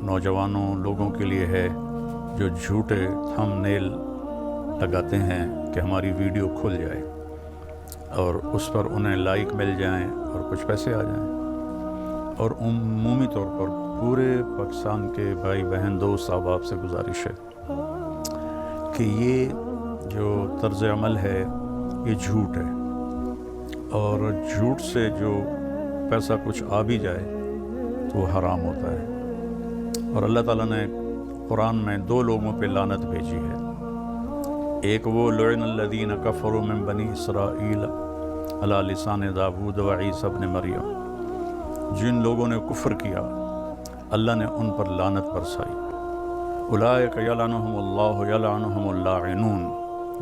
نوجوانوں لوگوں کے لیے ہے جو جھوٹے تھم نیل لگاتے ہیں کہ ہماری ویڈیو کھل جائے اور اس پر انہیں لائک مل جائیں اور کچھ پیسے آ جائیں. اور عمومی طور پر پورے پاکستان کے بھائی بہن دوست احباب سے گزارش ہے کہ یہ جو طرز عمل ہے یہ جھوٹ ہے، اور جھوٹ سے جو پیسہ کچھ آ بھی جائے تو وہ حرام ہوتا ہے. اور اللہ تعالیٰ نے قرآن میں 2 لوگوں پہ لعنت بھیجی ہے. ایک وہ لعن الذین کفروا من بنی اسرائیل علی لسان داود و عیسی ابن مریم، جن لوگوں نے کفر کیا اللہ نے ان پر لعنت برسائی. اولئک یلعنہم اللہ یلعنہم اللاعنون،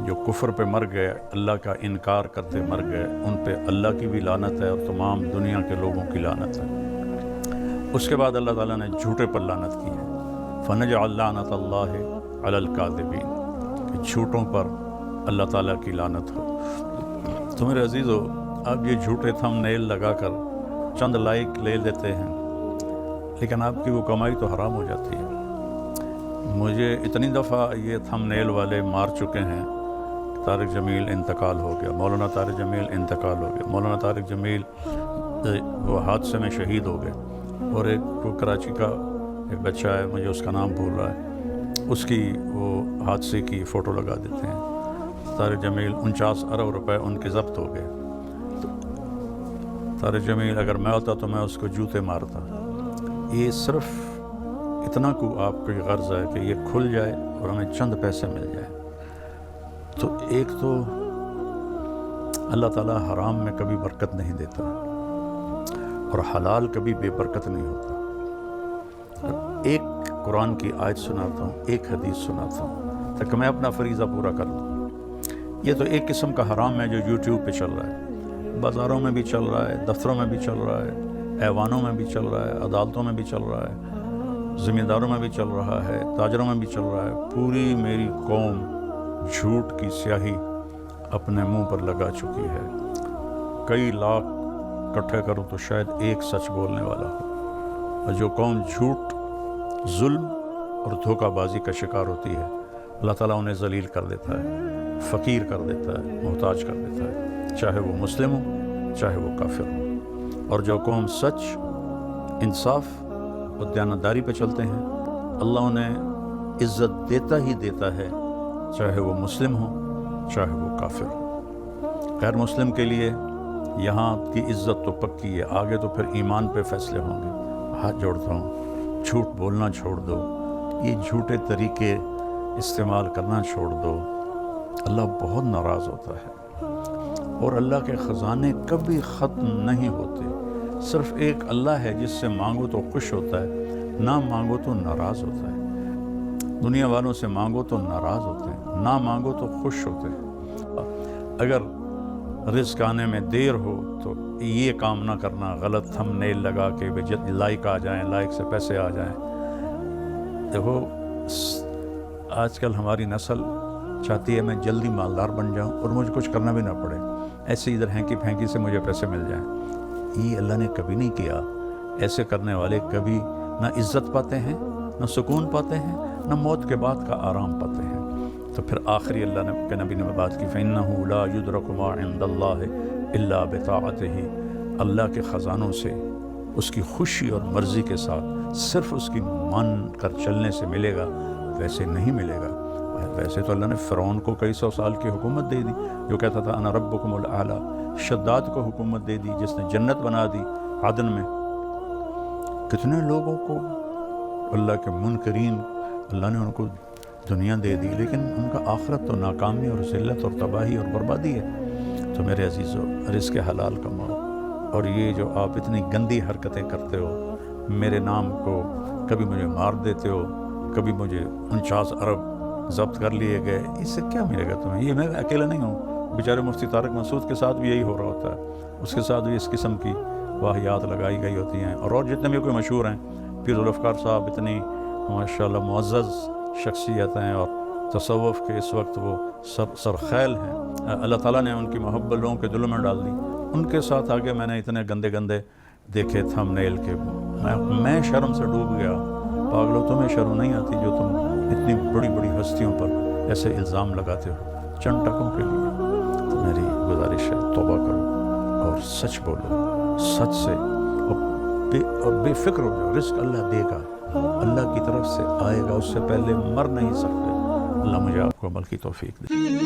جو کفر پہ مر گئے، اللہ کا انکار کرتے مر گئے، ان پہ اللہ کی بھی لعنت ہے اور تمام دنیا کے لوگوں کی لعنت ہے. اس کے بعد اللہ تعالیٰ نے جھوٹے پر لعنت کی ہے. فنجعل لعنت اللہ علی الکاذبین، کہ جھوٹوں پر اللہ تعالیٰ کی لعنت ہو. تو میرے عزیزو، آپ یہ جھوٹے تھم نیل لگا کر چند لائک لے لیتے ہیں، لیکن آپ کی وہ کمائی تو حرام ہو جاتی ہے. مجھے اتنی دفعہ یہ تھم نیل والے مار چکے ہیں. طارق جمیل انتقال ہو گیا، مولانا طارق جمیل انتقال ہو گیا، مولانا طارق جمیل وہ حادثے میں شہید ہو گئے. اور ایک کراچی کا ایک بچہ ہے، مجھے اس کا نام بھول رہا ہے، اس کی وہ حادثے کی فوٹو لگا دیتے ہیں. طارق جمیل 49 ارب روپے ان کے ضبط ہو گئے. تو طارق جمیل اگر میں ہوتا تو میں اس کو جوتے مارتا. یہ صرف اتنا کو آپ کی غرض ہے کہ یہ کھل جائے اور ہمیں چند پیسے مل جائے. تو ایک تو اللہ تعالیٰ حرام میں کبھی برکت نہیں دیتا، اور حلال کبھی بے برکت نہیں ہوتا. ایک قرآن کی آیت سناتا ہوں، ایک حدیث سناتا ہوں تاکہ میں اپنا فریضہ پورا کر دوں. یہ تو ایک قسم کا حرام ہے جو یوٹیوب پہ چل رہا ہے، بازاروں میں بھی چل رہا ہے، دفتروں میں بھی چل رہا ہے، ایوانوں میں بھی چل رہا ہے، عدالتوں میں بھی چل رہا ہے، زمینداروں میں بھی چل رہا ہے، تاجروں میں بھی چل رہا ہے. پوری میری قوم جھوٹ کی سیاہی اپنے منہ پر لگا چکی ہے. کئی لاکھ اکٹھے کروں تو شاید ایک سچ بولنے والا ہو. اور جو قوم جھوٹ، ظلم اور دھوکہ بازی کا شکار ہوتی ہے، اللہ تعالیٰ انہیں ذلیل کر دیتا ہے، فقیر کر دیتا ہے، محتاج کر دیتا ہے، چاہے وہ مسلم ہو چاہے وہ کافر ہو. اور جو قوم سچ، انصاف اور دیانتداری پہ چلتے ہیں، اللہ انہیں عزت دیتا ہی دیتا ہے، چاہے وہ مسلم ہو چاہے وہ کافر ہو. غیر مسلم کے لیے یہاں کی عزت تو پکی ہے، آگے تو پھر ایمان پہ فیصلے ہوں گے. ہاتھ جوڑتا ہوں، جھوٹ بولنا چھوڑ دو، یہ جھوٹے طریقے استعمال کرنا چھوڑ دو. اللہ بہت ناراض ہوتا ہے، اور اللہ کے خزانے کبھی ختم نہیں ہوتے. صرف ایک اللہ ہے جس سے مانگو تو خوش ہوتا ہے، نہ مانگو تو ناراض ہوتا ہے. دنیا والوں سے مانگو تو ناراض ہوتے ہیں، نہ مانگو تو خوش ہوتے ہیں. اگر رزق آنے میں دیر ہو تو یہ کام نہ کرنا، غلط تھم نیل لگا کے لائک آ جائیں، لائک سے پیسے آ جائیں. دیکھو آج کل ہماری نسل چاہتی ہے میں جلدی مالدار بن جاؤں اور مجھے کچھ کرنا بھی نہ پڑے، ایسے ادھر ہینکی پھینکی سے مجھے پیسے مل جائیں. یہ اللہ نے کبھی نہیں کیا. ایسے کرنے والے کبھی نہ عزت پاتے ہیں، نہ سکون پاتے ہیں، نہ موت کے بعد کا آرام پاتے ہیں. تو پھر آخری اللہ کے نبی نے بات کی، فَإِنَّهُ لَا يُدْرَكُ مَا عِنْدَ اللَّهِ إِلَّا بِطَاعَتِهِ. اللہ کے خزانوں سے اس کی خوشی اور مرضی کے ساتھ صرف اس کی مان کر چلنے سے ملے گا، ویسے نہیں ملے گا. ویسے تو اللہ نے فرعون کو کئی سو سال کی حکومت دے دی، جو کہتا تھا انا ربکم الاعلیٰ. شداد کو حکومت دے دی جس نے جنت بنا دی عدن میں. کتنے لوگوں کو اللہ کے منکرین اللہ نے ان کو دنیا دے دی، لیکن ان کا آخرت تو ناکامی اور ذلت اور تباہی اور بربادی ہے. تو میرے عزیزو، رزق حلال کماؤ. اور یہ جو آپ اتنی گندی حرکتیں کرتے ہو، میرے نام کو کبھی مجھے مار دیتے ہو، کبھی مجھے 49 ارب ضبط کر لیے گئے، اس سے کیا ملے گا تمہیں؟ یہ میں اکیلا نہیں ہوں، بیچارے مفتی طارق مسعود کے ساتھ بھی یہی ہو رہا ہوتا ہے، اس کے ساتھ بھی اس قسم کی واہیات لگائی گئی ہوتی ہیں. اور جتنے بھی کوئی مشہور ہیں، پیر ذوالفقار صاحب اتنی ماشاءاللہ معزز شخصیت ہیں اور تصوف کے اس وقت وہ سرخیل ہیں. اللہ تعالیٰ نے ان کی محبت لوگوں کے دلوں میں ڈال دی. ان کے ساتھ آگے میں نے اتنے گندے گندے دیکھے تھم نیل کے، میں شرم سے ڈوب گیا. پاگلو تمہیں شرم نہیں آتی جو تم اتنی بڑی بڑی ہستیوں پر ایسے الزام لگاتے ہو چند ٹکوں کے لیے؟ تو میری گزارش ہے توبہ کرو اور سچ بولو، سچ سے، اور بے فکر ہو جاؤ، رزق اللہ دے گا، اللہ کی طرف سے آئے گا، اس سے پہلے مر نہیں سکتے۔ اللہ مجھے آپ کو عمل کی توفیق دے۔